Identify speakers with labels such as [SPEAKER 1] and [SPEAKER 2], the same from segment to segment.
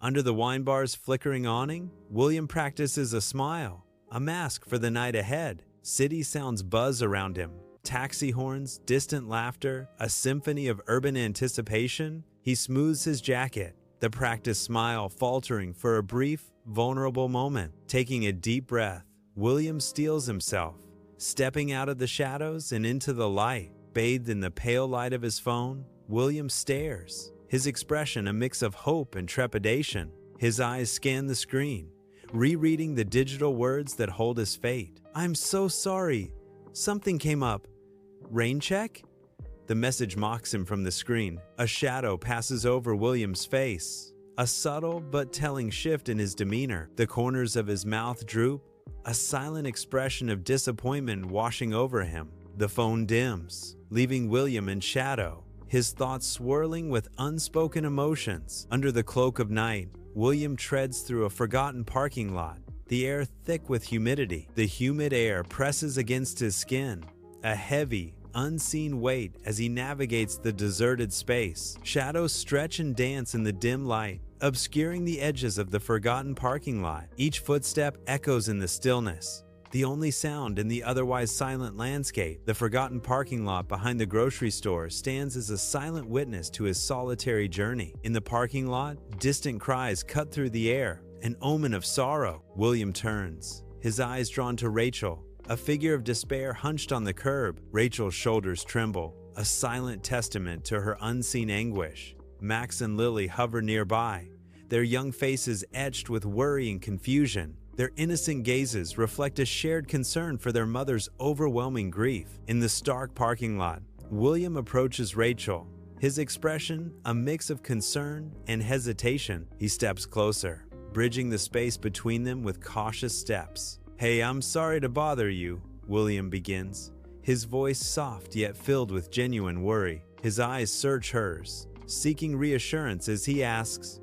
[SPEAKER 1] Under the wine bar's flickering awning, William practices a smile, a mask for the night ahead. City sounds buzz around him. Taxi horns, distant laughter, a symphony of urban anticipation. He smooths his jacket, the practiced smile faltering for a brief, vulnerable moment. Taking a deep breath, William steels himself, stepping out of the shadows and into the light. Bathed in the pale light of his phone, William stares, his expression a mix of hope and trepidation. His eyes scan the screen, rereading the digital words that hold his fate. "I'm so sorry. Something came up. Rain check?" The message mocks him from the screen. A shadow passes over William's face, a subtle but telling shift in his demeanor. The corners of his mouth droop, a silent expression of disappointment washing over him. The phone dims, leaving William in shadow, his thoughts swirling with unspoken emotions. Under the cloak of night, William treads through a forgotten parking lot, the air thick with humidity. The humid air presses against his skin, a heavy, unseen weight as he navigates the deserted space. Shadows stretch and dance in the dim light, obscuring the edges of the forgotten parking lot. Each footstep echoes in the stillness, the only sound in the otherwise silent landscape. The forgotten parking lot behind the grocery store stands as a silent witness to his solitary journey. In the parking lot, distant cries cut through the air, an omen of sorrow. William turns, his eyes drawn to Rachel, a figure of despair hunched on the curb. Rachel's shoulders tremble, a silent testament to her unseen anguish. Max and Lily hover nearby, their young faces etched with worry and confusion. Their innocent gazes reflect a shared concern for their mother's overwhelming grief. In the stark parking lot, William approaches Rachel, his expression a mix of concern and hesitation. He steps closer, bridging the space between them with cautious steps. "Hey, I'm sorry to bother you," William begins, his voice soft yet filled with genuine worry. His eyes search hers, seeking reassurance as he asks,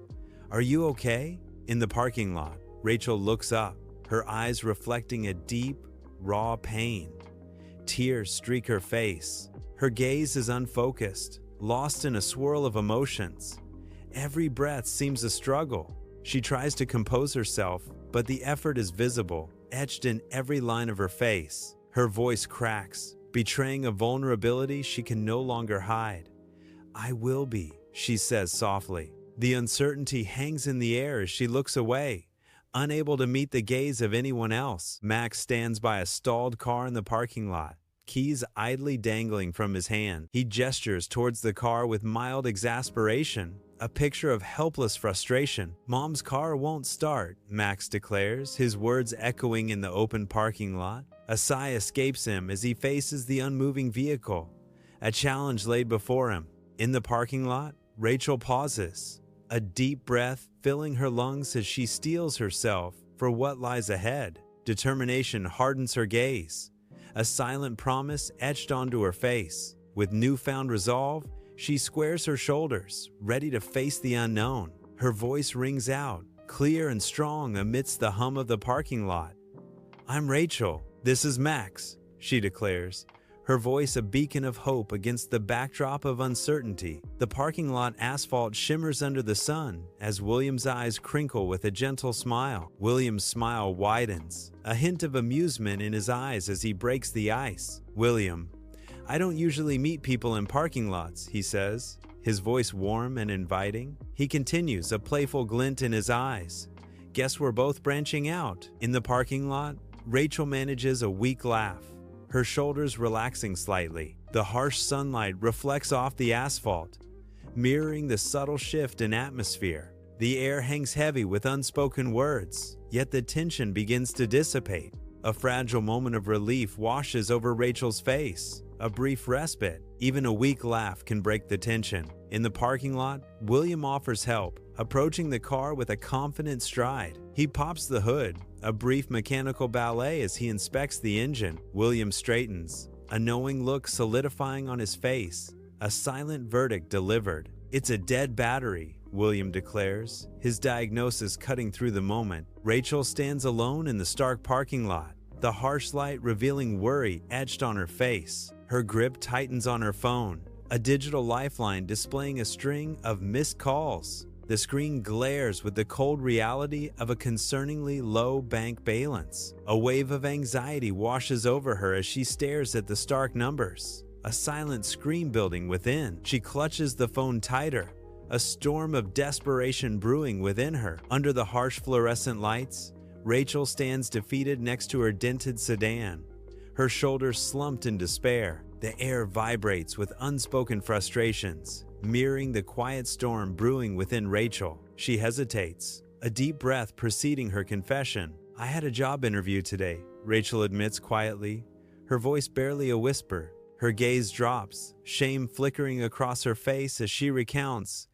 [SPEAKER 1] "Are you okay?" In the parking lot, Rachel looks up, her eyes reflecting a deep, raw pain. Tears streak her face. Her gaze is unfocused, lost in a swirl of emotions. Every breath seems a struggle. She tries to compose herself, but the effort is visible, etched in every line of her face. Her voice cracks, betraying a vulnerability she can no longer hide. "I will be," she says softly. The uncertainty hangs in the air as she looks away, unable to meet the gaze of anyone else. Max stands by a stalled car in the parking lot, keys idly dangling from his hand. He gestures towards the car with mild exasperation, a picture of helpless frustration. "Mom's car won't start," Max declares, his words echoing in the open parking lot. A sigh escapes him as he faces the unmoving vehicle, a challenge laid before him. In the parking lot, Rachel pauses, a deep breath filling her lungs as she steels herself for what lies ahead. Determination hardens her gaze, a silent promise etched onto her face. With newfound resolve, she squares her shoulders, ready to face the unknown. Her voice rings out, clear and strong amidst the hum of the parking lot. "I'm Rachel. This is Max," she declares, her voice a beacon of hope against the backdrop of uncertainty. The parking lot asphalt shimmers under the sun as William's eyes crinkle with a gentle smile. William's smile widens, a hint of amusement in his eyes as he breaks the ice. "William, I don't usually meet people in parking lots," he says, his voice warm and inviting. He continues, a playful glint in his eyes. "Guess we're both branching out." In the parking lot, Rachel manages a weak laugh, her shoulders relaxing slightly. The harsh sunlight reflects off the asphalt, mirroring the subtle shift in atmosphere. The air hangs heavy with unspoken words, yet the tension begins to dissipate. A fragile moment of relief washes over Rachel's face. A brief respite, even a weak laugh can break the tension. In the parking lot, William offers help, approaching the car with a confident stride. He pops the hood, a brief mechanical ballet as he inspects the engine. William straightens, a knowing look solidifying on his face, a silent verdict delivered. "It's a dead battery," William declares, his diagnosis cutting through the moment. Rachel stands alone in the stark parking lot, the harsh light revealing worry etched on her face. Her grip tightens on her phone, a digital lifeline displaying a string of missed calls. The screen glares with the cold reality of a concerningly low bank balance. A wave of anxiety washes over her as she stares at the stark numbers. A silent scream building within. She clutches the phone tighter, a storm of desperation brewing within her. Under the harsh fluorescent lights, Rachel stands defeated next to her dented sedan, her shoulders slumped in despair. The air vibrates with unspoken frustrations, mirroring the quiet storm brewing within Rachel. She hesitates, a deep breath preceding her confession. "I had a job interview today," Rachel admits quietly, her voice barely a whisper. Her gaze drops, shame flickering across her face as she recounts,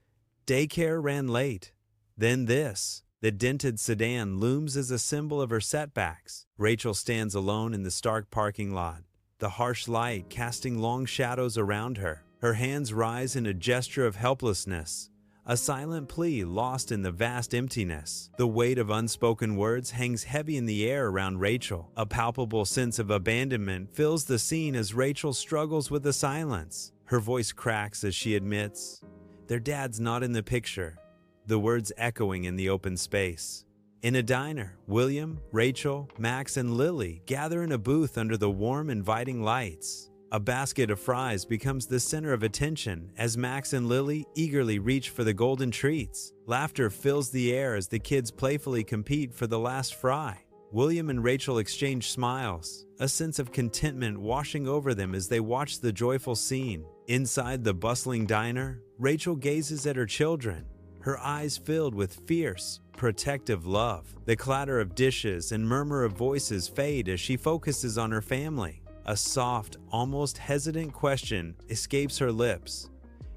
[SPEAKER 1] "Daycare ran late. Then this." The dented sedan looms as a symbol of her setbacks. Rachel stands alone in the stark parking lot, the harsh light casting long shadows around her. Her hands rise in a gesture of helplessness, a silent plea lost in the vast emptiness. The weight of unspoken words hangs heavy in the air around Rachel. A palpable sense of abandonment fills the scene as Rachel struggles with the silence. Her voice cracks as she admits, "Their dad's not in the picture," the words echoing in the open space. In a diner, William, Rachel, Max, and Lily gather in a booth under the warm, inviting lights. A basket of fries becomes the center of attention as Max and Lily eagerly reach for the golden treats. Laughter fills the air as the kids playfully compete for the last fry. William and Rachel exchange smiles, a sense of contentment washing over them as they watch the joyful scene. Inside the bustling diner, Rachel gazes at her children, her eyes filled with fierce, protective love. The clatter of dishes and murmur of voices fade as she focuses on her family. A soft, almost hesitant question escapes her lips.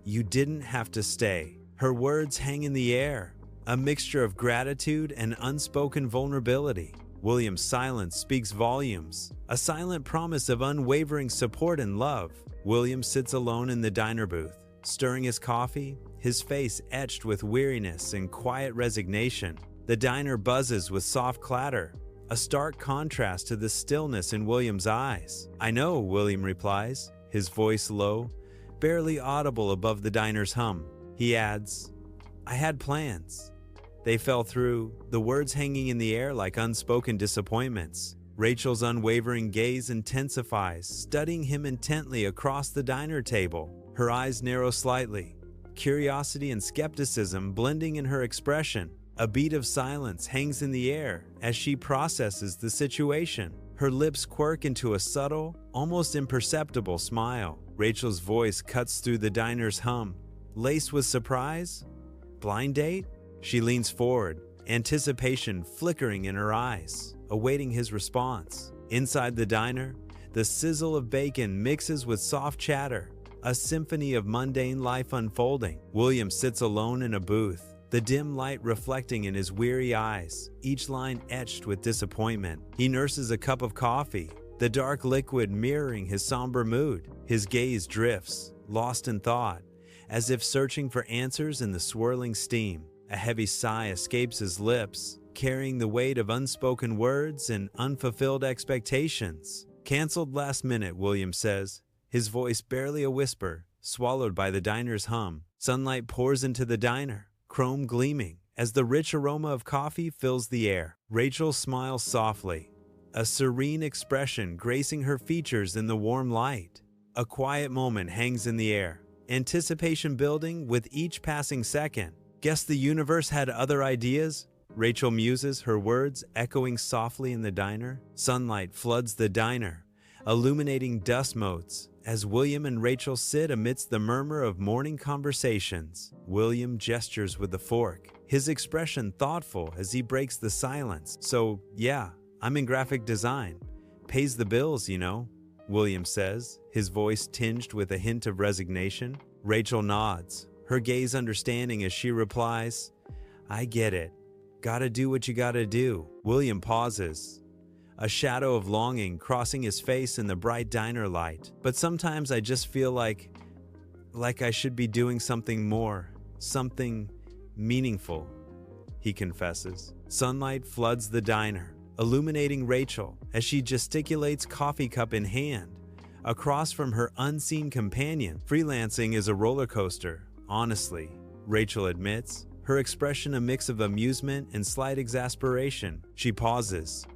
[SPEAKER 1] "You didn't have to stay." Her words hang in the air, a mixture of gratitude and unspoken vulnerability. William's silence speaks volumes, a silent promise of unwavering support and love. William sits alone in the diner booth, stirring his coffee, his face etched with weariness and quiet resignation. The diner buzzes with soft clatter, a stark contrast to the stillness in William's eyes. "I know," William replies, his voice low, barely audible above the diner's hum. He adds, "I had plans. They fell through," the words hanging in the air like unspoken disappointments. Rachel's unwavering gaze intensifies, studying him intently across the diner table. Her eyes narrow slightly, curiosity and skepticism blending in her expression. A beat of silence hangs in the air as she processes the situation. Her lips quirk into a subtle, almost imperceptible smile. Rachel's voice cuts through the diner's hum, laced with surprise. "Blind date?" She leans forward, anticipation flickering in her eyes, awaiting his response. Inside the diner, the sizzle of bacon mixes with soft chatter, a symphony of mundane life unfolding. William sits alone in a booth, the dim light reflecting in his weary eyes, each line etched with disappointment. He nurses a cup of coffee, the dark liquid mirroring his somber mood. His gaze drifts, lost in thought, as if searching for answers in the swirling steam. A heavy sigh escapes his lips, carrying the weight of unspoken words and unfulfilled expectations. "Canceled last minute," William says, his voice barely a whisper, swallowed by the diner's hum. Sunlight pours into the diner, chrome gleaming, as the rich aroma of coffee fills the air. Rachel smiles softly, a serene expression gracing her features in the warm light. A quiet moment hangs in the air, anticipation building with each passing second. "Guess the universe had other ideas?" Rachel muses, her words echoing softly in the diner. Sunlight floods the diner, illuminating dust motes, as William and Rachel sit amidst the murmur of morning conversations. William gestures with the fork, his expression thoughtful as he breaks the silence. "So, yeah, I'm in graphic design. Pays the bills, you know," William says, his voice tinged with a hint of resignation. Rachel nods, her gaze understanding as she replies, "I get it. Gotta do what you gotta do." William pauses, a shadow of longing crossing his face in the bright diner light. "But sometimes I just feel like I should be doing something more, something meaningful," he confesses. Sunlight floods the diner, illuminating Rachel as she gesticulates, coffee cup in hand, across from her unseen companion. "Freelancing is a roller coaster, honestly," Rachel admits, her expression a mix of amusement and slight exasperation. She pauses,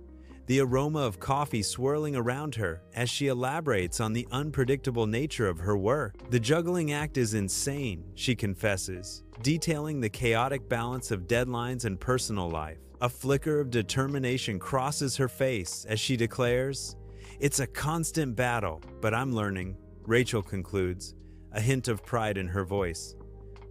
[SPEAKER 1] the aroma of coffee swirling around her as she elaborates on the unpredictable nature of her work. The juggling act is insane, she confesses, detailing the chaotic balance of deadlines and personal life. A flicker of determination crosses her face as she declares, "It's a constant battle, but I'm learning," Rachel concludes, a hint of pride in her voice.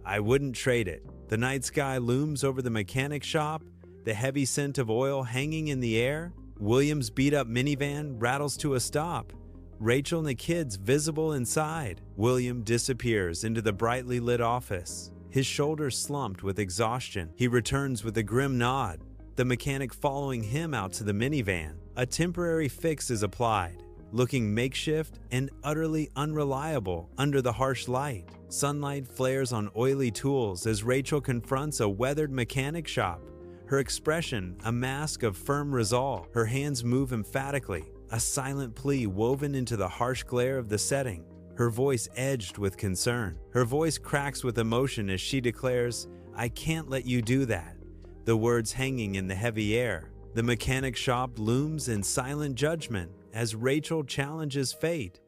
[SPEAKER 1] "I wouldn't trade it." The night sky looms over the mechanic shop, the heavy scent of oil hanging in the air. William's beat-up minivan rattles to a stop, Rachel and the kids visible inside. William disappears into the brightly lit office, his shoulders slumped with exhaustion. He returns with a grim nod, the mechanic following him out to the minivan. A temporary fix is applied, looking makeshift and utterly unreliable under the harsh light. Sunlight flares on oily tools as Rachel confronts a weathered mechanic shop, her expression a mask of firm resolve. Her hands move emphatically, a silent plea woven into the harsh glare of the setting, her voice edged with concern. Her voice cracks with emotion as she declares, "I can't let you do that," the words hanging in the heavy air. The mechanic shop looms in silent judgment as Rachel challenges fate,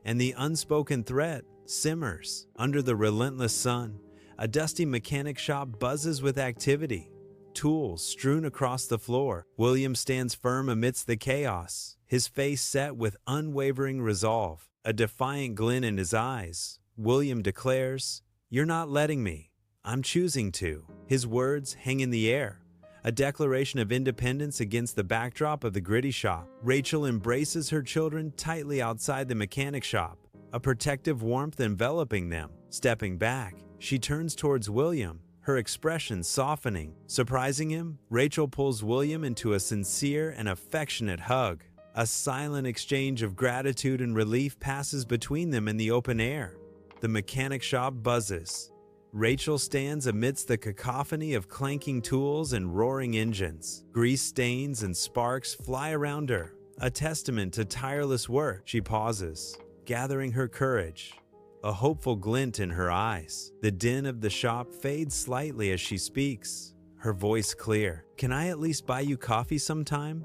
[SPEAKER 1] and the unspoken threat simmers. Under the relentless sun, a dusty mechanic shop buzzes with activity, tools strewn across the floor. William stands firm amidst the chaos, his face set with unwavering resolve, a defiant glint in his eyes. William declares, "You're not letting me. I'm choosing to." His words hang in the air, a declaration of independence against the backdrop of the gritty shop. Rachel embraces her children tightly outside the mechanic shop, a protective warmth enveloping them. Stepping back, she turns towards William, her expression softening. Surprising him, Rachel pulls William into a sincere and affectionate hug. A silent exchange of gratitude and relief passes between them in the open air. The mechanic shop buzzes. Rachel stands amidst the cacophony of clanking tools and roaring engines. Grease stains and sparks fly around her, a testament to tireless work. She pauses, gathering her courage, a hopeful glint in her eyes. The din of the shop fades slightly as she speaks, her voice clear. "Can I at least buy you coffee sometime?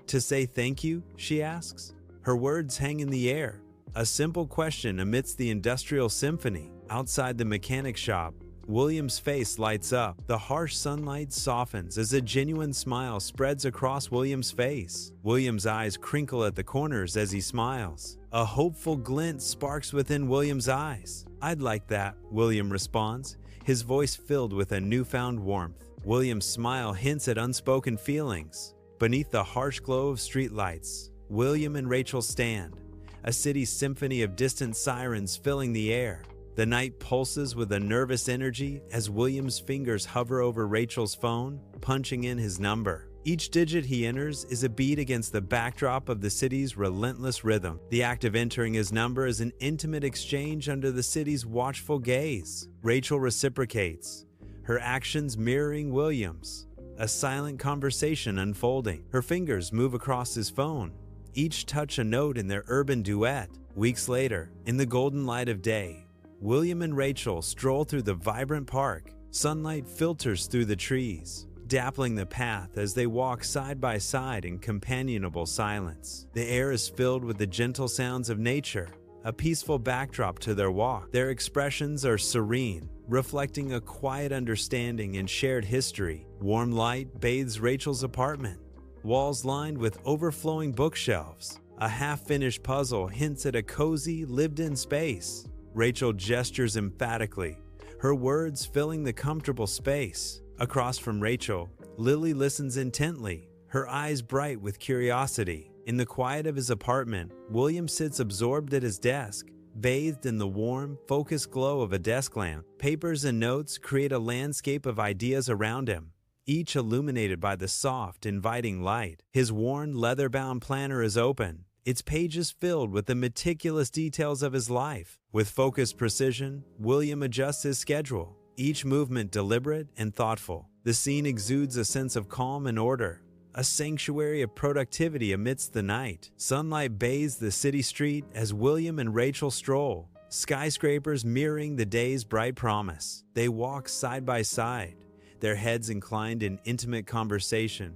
[SPEAKER 1] To say thank you?" she asks. Her words hang in the air, a simple question amidst the industrial symphony. Outside the mechanic shop, William's face lights up. The harsh sunlight softens as a genuine smile spreads across William's face. William's eyes crinkle at the corners as he smiles. A hopeful glint sparks within William's eyes. "I'd like that," William responds, his voice filled with a newfound warmth. William's smile hints at unspoken feelings. Beneath the harsh glow of streetlights, William and Rachel stand, a city symphony of distant sirens filling the air. The night pulses with a nervous energy as William's fingers hover over Rachel's phone, punching in his number. Each digit he enters is a beat against the backdrop of the city's relentless rhythm. The act of entering his number is an intimate exchange under the city's watchful gaze. Rachel reciprocates, her actions mirroring William's, a silent conversation unfolding. Her fingers move across his phone, each touch a note in their urban duet. Weeks later, in the golden light of day, William and Rachel stroll through the vibrant park. Sunlight filters through the trees, dappling the path as they walk side by side in companionable silence. The air is filled with the gentle sounds of nature, a peaceful backdrop to their walk. Their expressions are serene, reflecting a quiet understanding and shared history. Warm light bathes Rachel's apartment, walls lined with overflowing bookshelves. A half-finished puzzle hints at a cozy, lived-in space. Rachel gestures emphatically, her words filling the comfortable space. Across from Rachel, Lily listens intently, her eyes bright with curiosity. In the quiet of his apartment, William sits absorbed at his desk, bathed in the warm, focused glow of a desk lamp. Papers and notes create a landscape of ideas around him, each illuminated by the soft, inviting light. His worn, leather-bound planner is open, its pages filled with the meticulous details of his life. With focused precision, William adjusts his schedule, each movement deliberate and thoughtful. The scene exudes a sense of calm and order, a sanctuary of productivity amidst the night. Sunlight bathes the city street as William and Rachel stroll, skyscrapers mirroring the day's bright promise. They walk side by side, their heads inclined in intimate conversation,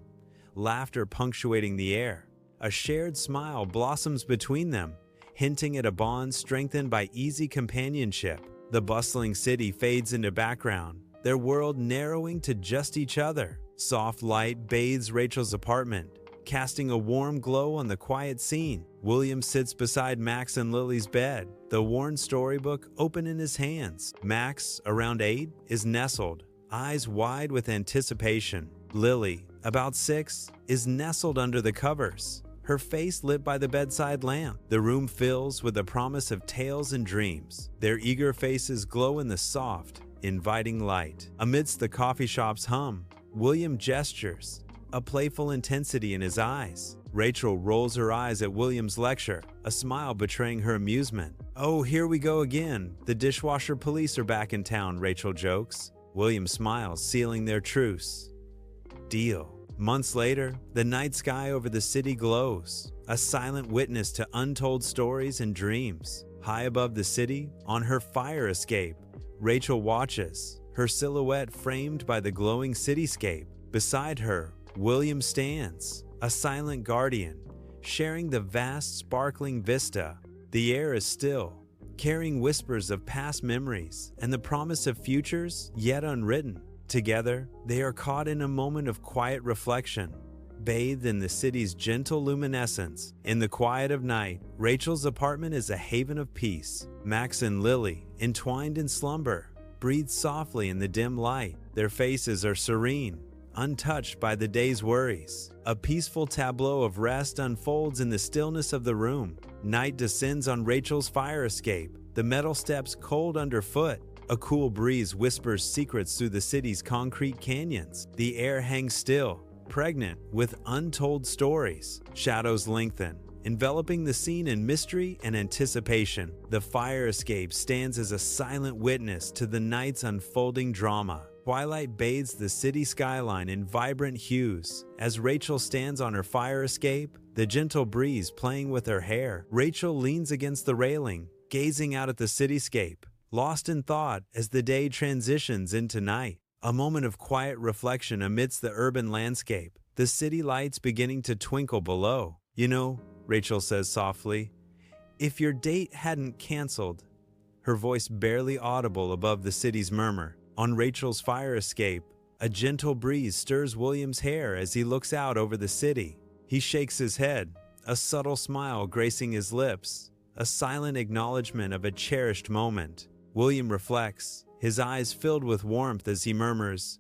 [SPEAKER 1] laughter punctuating the air. A shared smile blossoms between them, hinting at a bond strengthened by easy companionship. The bustling city fades into background, their world narrowing to just each other. Soft light bathes Rachel's apartment, casting a warm glow on the quiet scene. William sits beside Max and Lily's bed, the worn storybook open in his hands. Max, around 8, is nestled, eyes wide with anticipation. Lily, about 6, is nestled under the covers, her face lit by the bedside lamp. The room fills with the promise of tales and dreams. Their eager faces glow in the soft, inviting light. Amidst the coffee shop's hum, William gestures, a playful intensity in his eyes. Rachel rolls her eyes at William's lecture, a smile betraying her amusement. "Oh, here we go again. The dishwasher police are back in town," Rachel jokes. William smiles, sealing their truce. Deal. Months later, the night sky over the city glows, a silent witness to untold stories and dreams. High above the city, on her fire escape, Rachel watches, her silhouette framed by the glowing cityscape. Beside her, William stands, a silent guardian, sharing the vast, sparkling vista. The air is still, carrying whispers of past memories and the promise of futures yet unwritten. Together, they are caught in a moment of quiet reflection, bathed in the city's gentle luminescence. In the quiet of night, Rachel's apartment is a haven of peace. Max and Lily, entwined in slumber, breathe softly in the dim light. Their faces are serene, untouched by the day's worries. A peaceful tableau of rest unfolds in the stillness of the room. Night descends on Rachel's fire escape, the metal steps cold underfoot. A cool breeze whispers secrets through the city's concrete canyons. The air hangs still, pregnant with untold stories. Shadows lengthen, enveloping the scene in mystery and anticipation. The fire escape stands as a silent witness to the night's unfolding drama. Twilight bathes the city skyline in vibrant hues. As Rachel stands on her fire escape, the gentle breeze playing with her hair, Rachel leans against the railing, gazing out at the cityscape, lost in thought as the day transitions into night. A moment of quiet reflection amidst the urban landscape, the city lights beginning to twinkle below. "You know," Rachel says softly, "if your date hadn't canceled," her voice barely audible above the city's murmur. On Rachel's fire escape, a gentle breeze stirs William's hair as he looks out over the city. He shakes his head, a subtle smile gracing his lips, a silent acknowledgement of a cherished moment. William reflects, his eyes filled with warmth as he murmurs,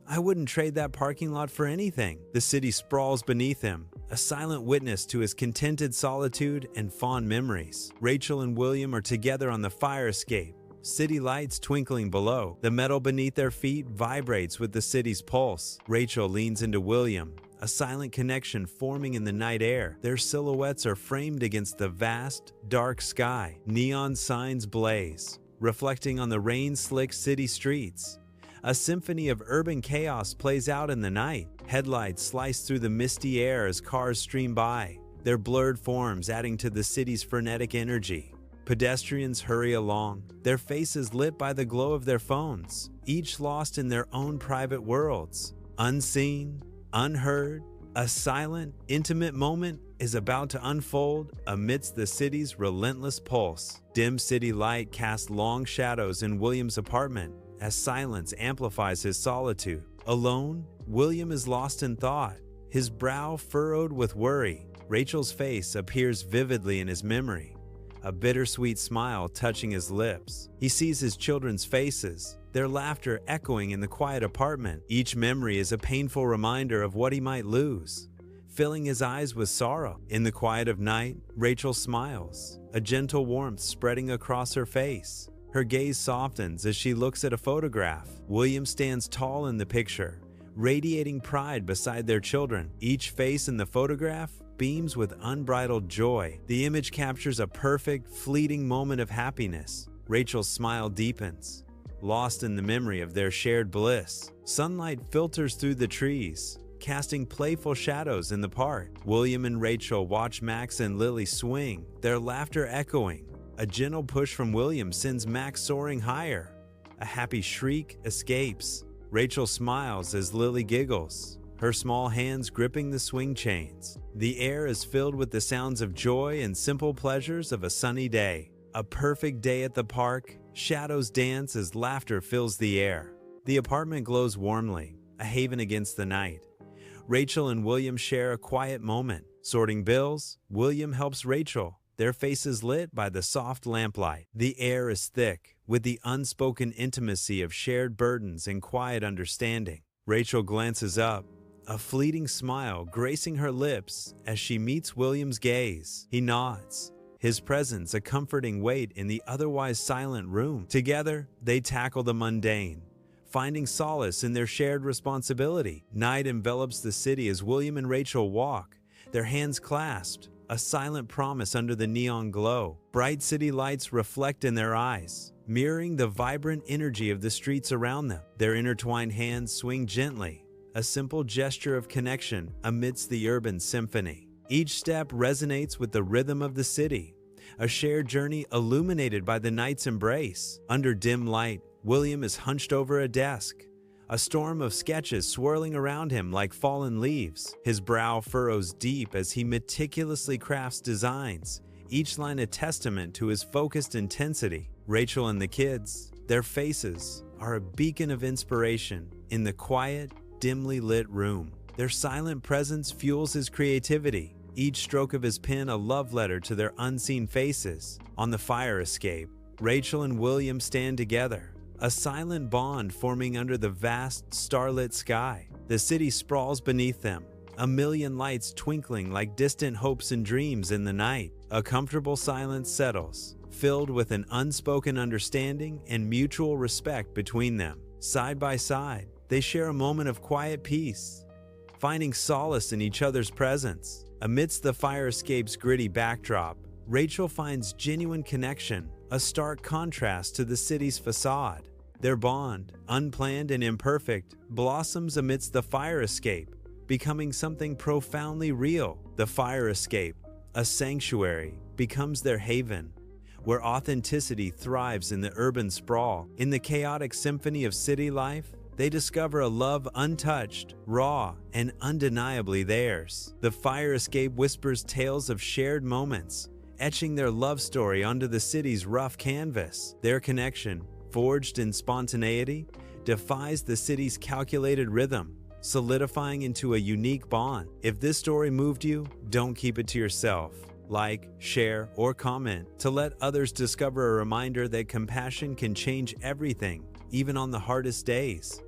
[SPEAKER 1] "I wouldn't trade that parking lot for anything." The city sprawls beneath him, a silent witness to his contented solitude and fond memories. Rachel and William are together on the fire escape, city lights twinkling below. The metal beneath their feet vibrates with the city's pulse. Rachel leans into William, a silent connection forming in the night air. Their silhouettes are framed against the vast, dark sky. Neon signs blaze, reflecting on the rain-slicked city streets. A symphony of urban chaos plays out in the night. Headlights slice through the misty air as cars stream by, their blurred forms adding to the city's frenetic energy. Pedestrians hurry along, their faces lit by the glow of their phones, each lost in their own private worlds. Unseen, unheard, a silent, intimate moment is about to unfold amidst the city's relentless pulse. Dim city light casts long shadows in William's apartment as silence amplifies his solitude. Alone, William is lost in thought, his brow furrowed with worry. Rachel's face appears vividly in his memory, a bittersweet smile touching his lips. He sees his children's faces, their laughter echoing in the quiet apartment. Each memory is a painful reminder of what he might lose, filling his eyes with sorrow. In the quiet of night, Rachel smiles, a gentle warmth spreading across her face. Her gaze softens as she looks at a photograph. William stands tall in the picture, radiating pride beside their children. Each face in the photograph beams with unbridled joy. The image captures a perfect, fleeting moment of happiness. Rachel's smile deepens, lost in the memory of their shared bliss. Sunlight filters through the trees, casting playful shadows in the park. William and Rachel watch Max and Lily swing, their laughter echoing. A gentle push from William sends Max soaring higher. A happy shriek escapes, Rachel smiles as Lily giggles, her small hands gripping the swing chains. The air is filled with the sounds of joy and simple pleasures of a sunny day. A perfect day at the park, shadows dance as laughter fills the air. The apartment glows warmly, a haven against the night. Rachel and William share a quiet moment. Sorting bills, William helps Rachel, their faces lit by the soft lamplight. The air is thick, with the unspoken intimacy of shared burdens and quiet understanding. Rachel glances up, a fleeting smile gracing her lips as she meets William's gaze. He nods, his presence a comforting weight in the otherwise silent room. Together, they tackle the mundane, finding solace in their shared responsibility. Night envelops the city as William and Rachel walk, their hands clasped, a silent promise under the neon glow. Bright city lights reflect in their eyes, mirroring the vibrant energy of the streets around them. Their intertwined hands swing gently, a simple gesture of connection amidst the urban symphony. Each step resonates with the rhythm of the city, a shared journey illuminated by the night's embrace. Under dim light, William is hunched over a desk, a storm of sketches swirling around him like fallen leaves. His brow furrows deep as he meticulously crafts designs, each line a testament to his focused intensity. Rachel and the kids, their faces, are a beacon of inspiration in the quiet, dimly lit room. Their silent presence fuels his creativity, each stroke of his pen a love letter to their unseen faces. On the fire escape, Rachel and William stand together, a silent bond forming under the vast, starlit sky. The city sprawls beneath them, a million lights twinkling like distant hopes and dreams in the night. A comfortable silence settles, filled with an unspoken understanding and mutual respect between them. Side by side, they share a moment of quiet peace, finding solace in each other's presence. Amidst the fire escape's gritty backdrop, Rachel finds genuine connection, a stark contrast to the city's facade. Their bond, unplanned and imperfect, blossoms amidst the fire escape, becoming something profoundly real. The fire escape, a sanctuary, becomes their haven, where authenticity thrives in the urban sprawl. In the chaotic symphony of city life, they discover a love untouched, raw, and undeniably theirs. The fire escape whispers tales of shared moments, etching their love story onto the city's rough canvas. Their connection, forged in spontaneity, defies the city's calculated rhythm, solidifying into a unique bond. If this story moved you, don't keep it to yourself. Like, share, or comment to let others discover a reminder that compassion can change everything, even on the hardest days.